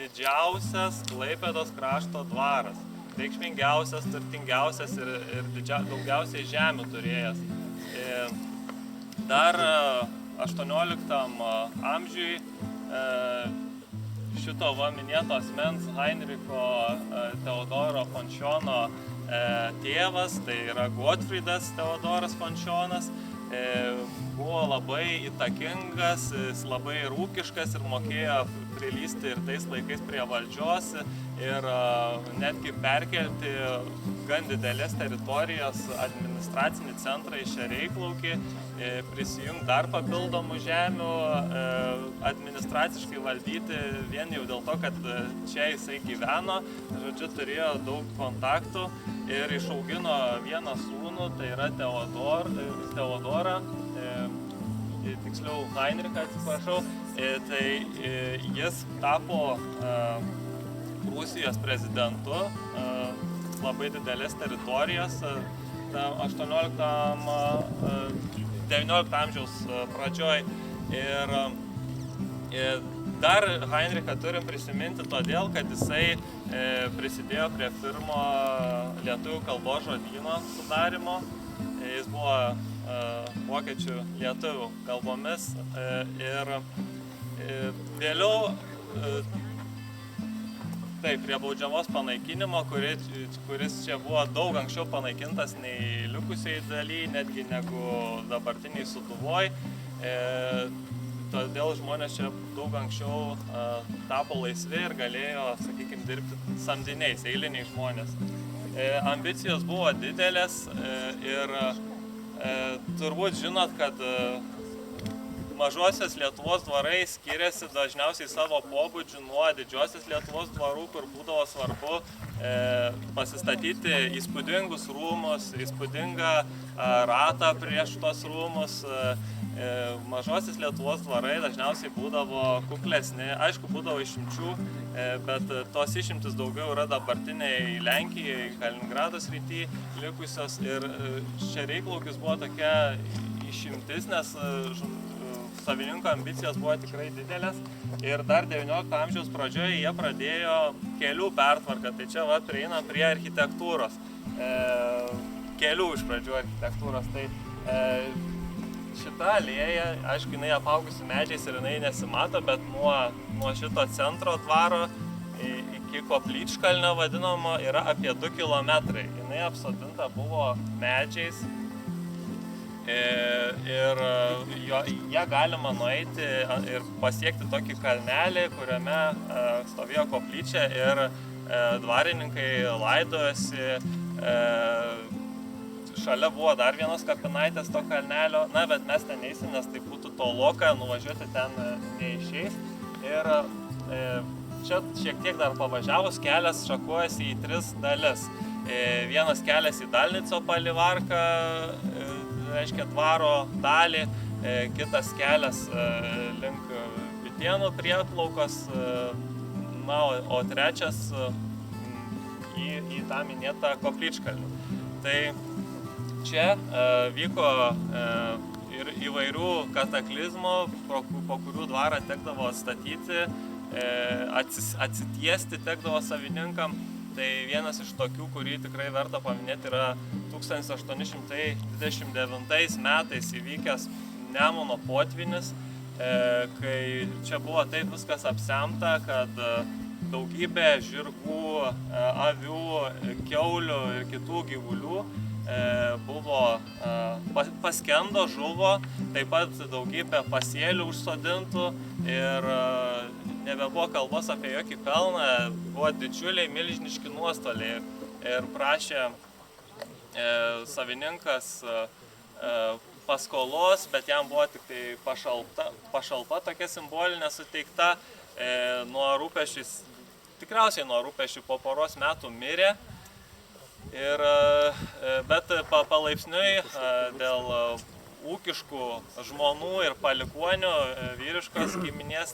didžiausias Klaipėdos krašto dvaras. Reikšmingiausias, turtingiausias ir daugiausiai žemių turėjęs. Dar 18 amžiui šito minėto asmens Heinricho Teodoro Fonšiono tėvas, tai yra Gotfrydas Teodoras Fonšionas, buvo labai įtakingas, jis labai rūkiškas ir mokėjo prilysti ir tais laikais prie valdžios ir netgi perkelti gan didelės teritorijos administracinį centrą į Šereiklaukį, prisijungti dar papildomų žemių, administraciškai valdyti vien jau dėl to, kad čia jisai gyveno, žodžiu, turėjo daug kontaktų ir išaugino vieną sūnų, tai yra Teodorą, tiksliau Heinrichą, atsiprašau, tai jis tapo Prūsijos prezidentu labai didelės teritorijos 19 amžiaus pradžioj. Ir dar Heinrichą turim prisiminti todėl, kad jisai prisidėjo prie pirmo lietuvių kalbos žodyno sudarimo. Jis buvo vokiečių lietuvių kalbomis ir vėliau prie baudžiavos panaikinimo, kuris čia buvo daug anksčiau panaikintas nei likusiai daly, netgi negu dabartiniai Sūduvoj. Todėl žmonės čia daug anksčiau tapo laisvi ir galėjo, sakykime, dirbti samdiniais, eiliniai žmonės. Ambicijos buvo didelės ir turbūt žinot, kad mažosios Lietuvos dvarai skiriasi dažniausiai savo pobūdžiu nuo didžiosios Lietuvos dvarų, kur būdavo svarbu pasistatyti įspūdingus rūmus, įspūdingą ratą prieš tos rūmus. Mažosios Lietuvos dvarai dažniausiai būdavo kuklesni, aišku, būdavo išimčių, bet tos išimtis daugiau yra dabartiniai Lenkijai, Kaliningrado srity likusios ir Šereiklaukis buvo tokia išimtis, nes savininko ambicijos buvo tikrai didelės ir dar 19 amžiaus pradžioje jie pradėjo kelių pertvarką, tai čia prieinam prie architektūros, kelių iš pradžių architektūros. Tai šita alėja, aišku, jinai apaugusi medžiais ir jinai nesimato, bet nuo šito centro dvaro iki Koplyčkalnio vadinamo yra apie 2 kilometrai. Jinai apsodinta buvo medžiais. Ir ją galima nueiti ir pasiekti tokį kalnelį, kuriame stovėjo koplyčia ir dvarininkai laidojosi. Šalia buvo dar vienos kapinaitės to kalnelio, bet mes ten eisim, nes tai būtų toloka, nuvažiuoti ten neišeis. Ir čia šiek tiek dar pavažiavus kelias šakuojasi į 3 dalis. Vienas kelias į Dalnico palivarką, reiškia dvaro dalį, kitas kelias link Bitėnų prieplaukos, o trečias į tą minėtą Koplyčkalnį. Tai čia vyko ir įvairių kataklizmų, po kurių dvarą tekdavo atstatyti, atsitiesti tekdavo savininkam. Tai vienas iš tokių, kurį tikrai verta paminėti, yra 1829 metais įvykęs Nemuno potvynis, kai čia buvo taip viskas apsemta, kad daugybė žirgų, avių, kiaulių ir kitų gyvulių buvo paskendo, žuvo, taip pat daugybė pasėlių užsodintų ir nebebuvo kalbos apie jokį pelną, buvo didžiuliai milžiniški nuostoliai ir prašė savininkas paskolos, bet jam buvo tik tai pašalpa tokia simbolinė suteikta, tikriausiai nuo rūpesčių po poros metų mirė. Bet palaipsniui dėl ūkiškų žmonų ir palikuonių vyriškos giminės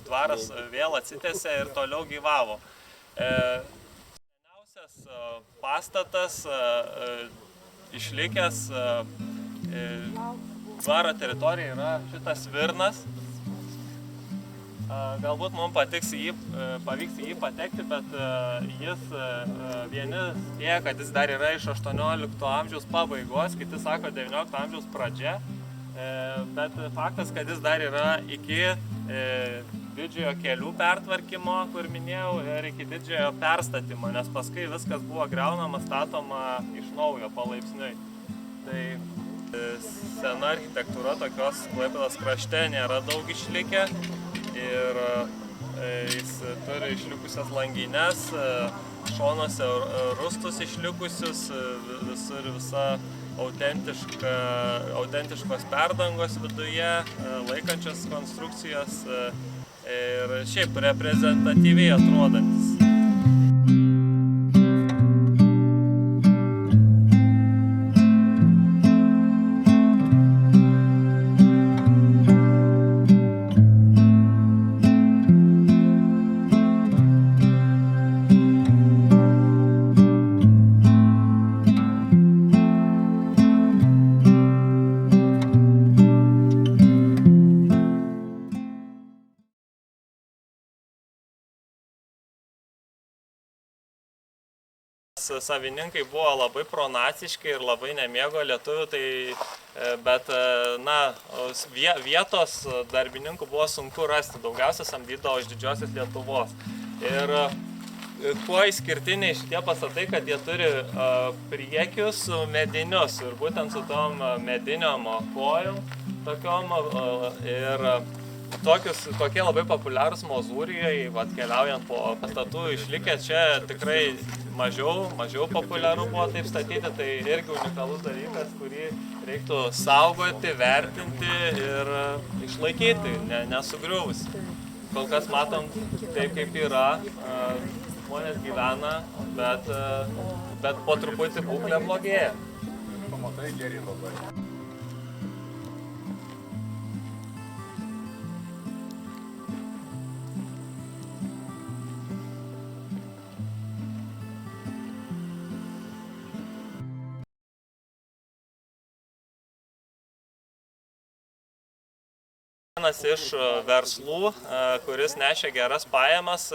dvaras vėl atsitęsė ir toliau gyvavo. Seniausias pastatas išlikęs dvaro teritorija yra šitas Virnas. Galbūt mums pavyks į jį patekti, bet jis vieni spėja, kad jis dar yra iš 18 amžiaus pabaigos, kiti sako 19 amžiaus pradžia, bet faktas, kad jis dar yra iki didžiojo kelių pertvarkymo, kur minėjau, ir iki didžiojo perstatymo, nes paskui viskas buvo griaunama, statoma iš naujo palaipsniui. Tai sena architektūra tokios Klaipėdos krašte nėra daug išlikę ir jis turi išlikusias langines, šonuose rūstus išlikusius, visur visa autentiškos perdangos viduje, laikančios konstrukcijos ir šiaip reprezentatyviai atrodantis. Savininkai buvo labai pronaciški ir labai nemėgo lietuvių, bet vietos darbininkų buvo sunku rasti, daugiausia samdydavo iš didžiosios Lietuvos. Ir kuo išskirtiniai šitie pastatai, kad jie turi priekius medinius ir būtent su tom mediniom kojom tokiom ir tokie labai populiarūs Mozūrijoje, keliaujant po pastatų išlikę, čia tikrai mažiau populiaru buvo taip statyti, tai irgi unikalus dalykas, kurį reiktų saugoti, vertinti ir išlaikyti, nesugriuvus. Kol kas matom taip, kaip yra, žmonės gyvena, bet po truputį būklė blogėja. Pamatai geri labai. Vienas iš verslų, kuris nešė geras pajamas,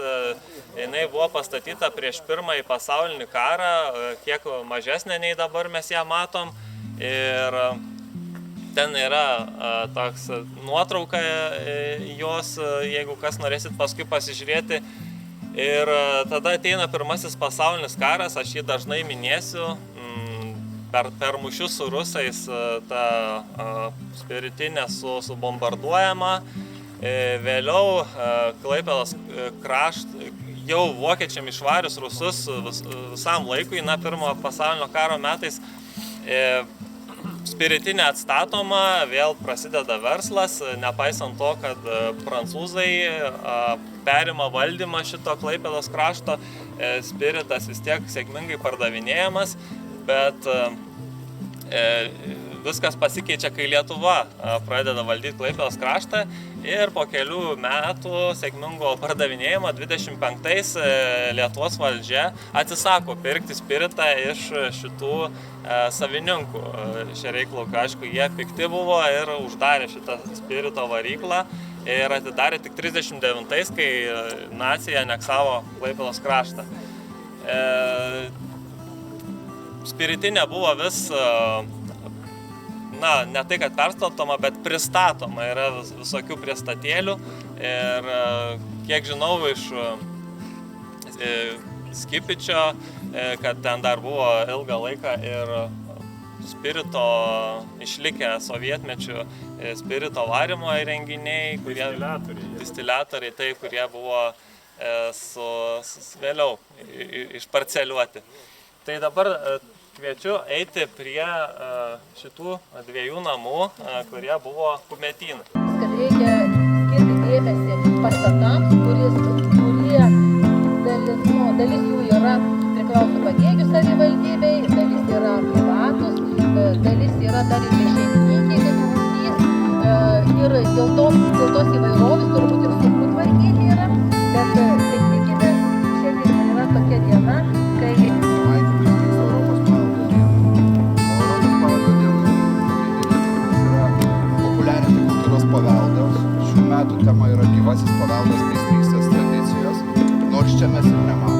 jinai buvo pastatyta prieš Pirmąjį pasaulinį karą, kiek mažesnė nei dabar mes ją matom. Ir ten yra toks nuotrauka jos, jeigu kas norėsit paskui pasižiūrėti. Ir tada ateina Pirmasis pasaulinis karas, aš jį dažnai minėsiu. Per mūšius su rusais ta spiritinė subombarduojama. Vėliau Klaipėdos kraštą, jau vokiečiam išvarius rusus visam laikui, Pirmojo pasaulinio karo metais, spiritinė atstatoma, vėl prasideda verslas, nepaisant to, kad prancūzai perima valdymą šito Klaipėdos krašto, spiritas vis tiek sėkmingai pardavinėjamas. Bet viskas pasikeičia, kai Lietuva pradeda valdyti Klaipėdos kraštą ir po kelių metų sėkmingo pardavinėjimo 25-ais Lietuvos valdžia atsisako pirkti spiritą iš šitų savininkų. Šereiklaukių, aišku, jie pikti buvo ir uždarė šitą spirito varyklą ir atidarė tik 39-ais, kai nacija aneksavo Klaipėdos kraštą. Spiritinė buvo vis, ne tai, kad perstatoma, bet pristatoma, yra visokių pristatėlių ir kiek žinau iš Skipičio, kad ten dar buvo ilgą laiką ir spirito išlikę sovietmečių spirito varymo įrenginiai, distiliatoriai, tai, kurie buvo vėliau išparceliuoti. Tai dabar kviečiu eiti prie šitų dviejų namų, kurie buvo kumetynai. Kad reikia skirti dėmesį pastatams, kurie dalis jų yra priklauso Pagėgių savivaldybei, dalis yra privatus, dalis yra dar ir šeimininkiniai, ir dėl tos įvairovės turbūt ir sunku tvarkyti yra, bet tikimės, šiandien yra tokia diena, kai paveldas. Šių metų tema yra gyva gyvasis paveldas meistrystės tradicijos, nors čia mes ir nematome.